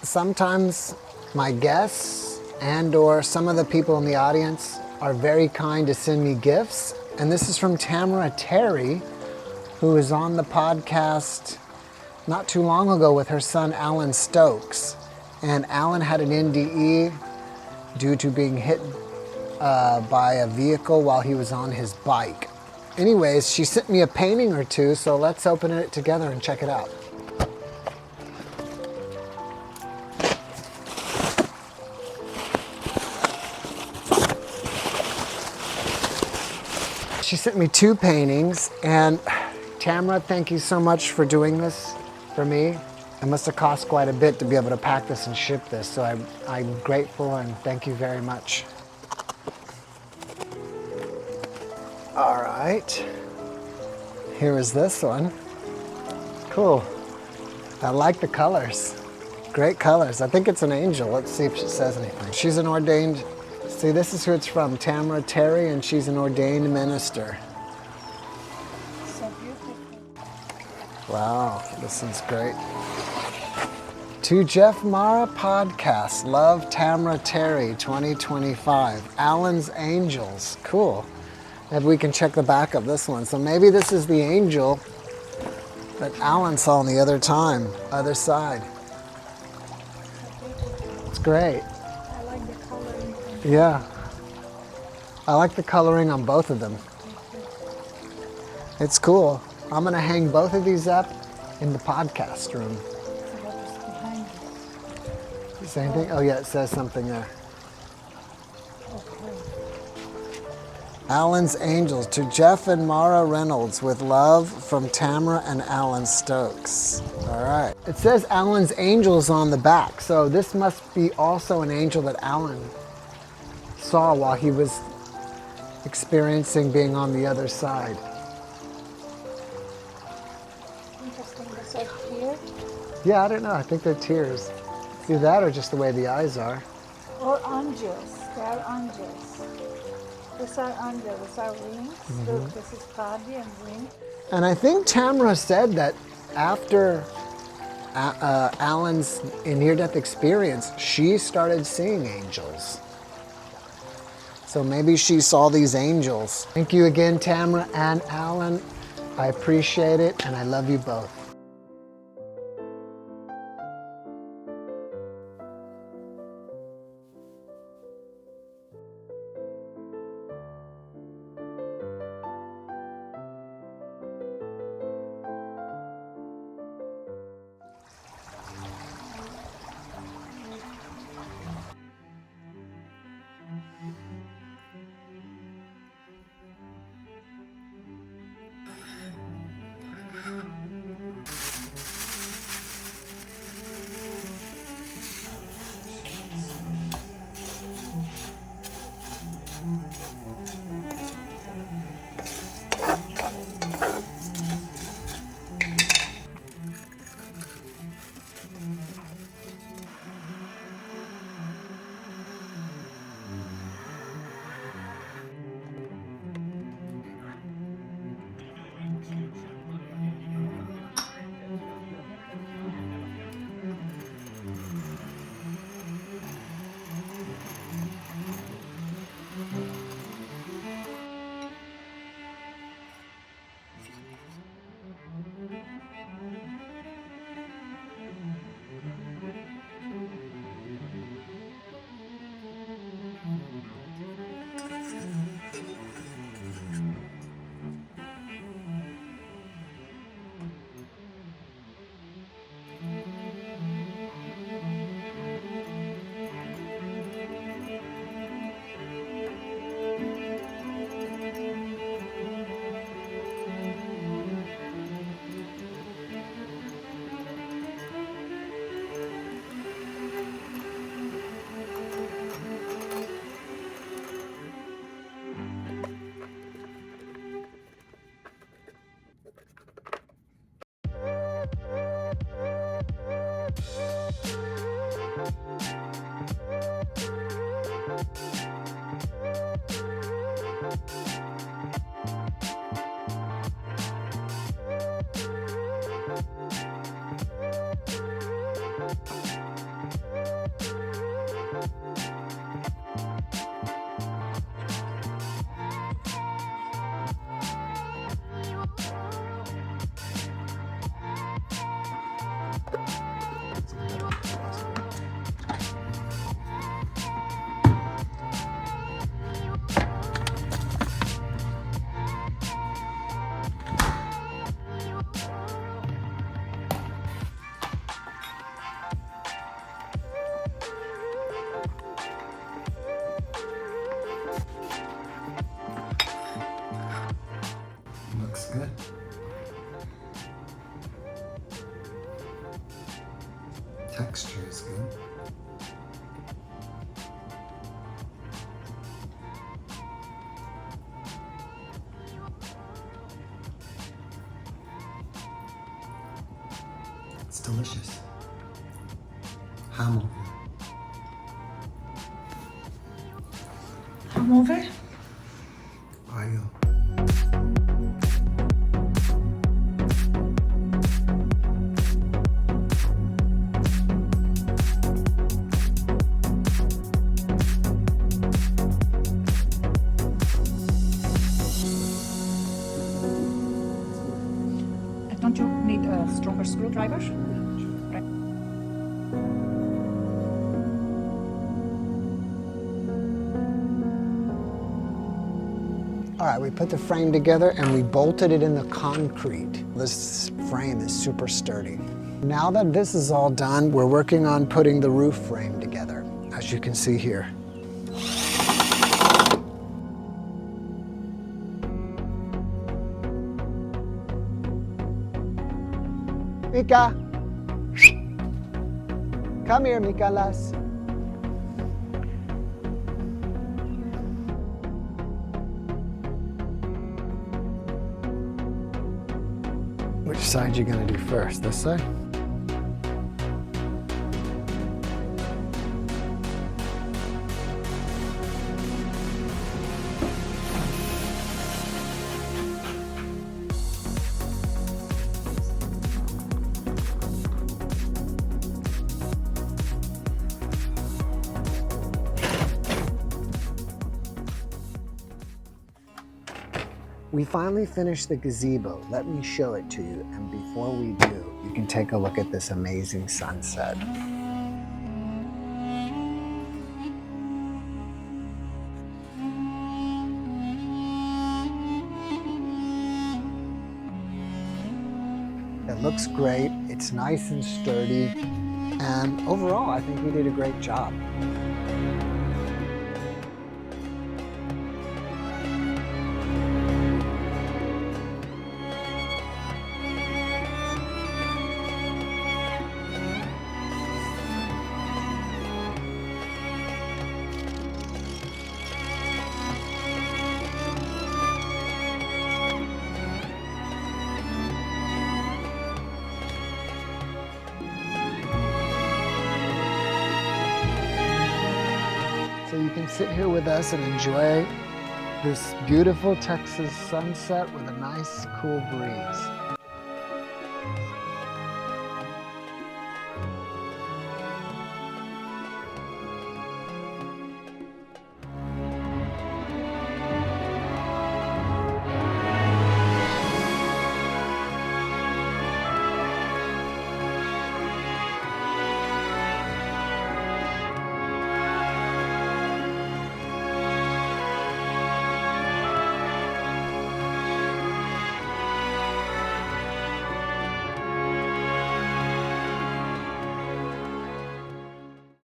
sometimes my guests and or some of the people in the audience are very kind to send me gifts. And this is from Tamara Terry, who was on the podcast not too long ago with her son, Alan Stokes. And Alan had an NDE due to being hit by a vehicle while he was on his bike. Anyways, she sent me a painting or two, so let's open it together and check it out. She sent me 2 paintings, and Tamara, thank you so much for doing this for me. It must have cost quite a bit to be able to pack this and ship this, so I'm grateful and thank you very much. All right, here is this one. Cool. I like the colors. Great colors. I think it's an angel. Let's see if she says anything. She's an ordained, see, this is who it's from, Tamara Terry, and she's an ordained minister. So beautiful. Wow, this one's great. To Jeff Mara Podcast, Love Tamara Terry 2025, Alan's Angels. Cool. Maybe we can check the back of this one. So maybe this is the angel that Alan saw on the other side. It's great. I like the coloring. Yeah. I like the coloring on both of them. It's cool. I'm gonna hang both of these up in the podcast room. What's behind this? Same thing? Oh yeah, it says something there. Okay. Alan's Angels, to Jeff and Mara Reynolds, with love from Tamara and Alan Stokes. All right. It says Alan's Angels on the back, so this must be also an angel that Alan saw while he was experiencing being on the other side. Interesting. Those are here. Yeah, I don't know. I think they're tears. Either that or just the way the eyes are. Or angels. They are angels. These are angels. These are wings. Look, this is body and wing. And I think Tamara said that after Alan's near-death experience, she started seeing angels. So maybe she saw these angels. Thank you again, Tamara and Alan. I appreciate it, and I love you both. It's delicious. Halva. Come over. Ayo. Don't you need a stronger screwdriver? All right, we put the frame together and we bolted it in the concrete. This frame is super sturdy. Now that this is all done, we're working on putting the roof frame together, as you can see here. Mika! Come here, Mikalas. Which side you gonna do first? This side? We finally finished the gazebo. Let me show it to you. And before we do, you can take a look at this amazing sunset. It looks great. It's nice and sturdy. And overall, I think we did a great job. So you can sit here with us and enjoy this beautiful Texas sunset with a nice cool breeze.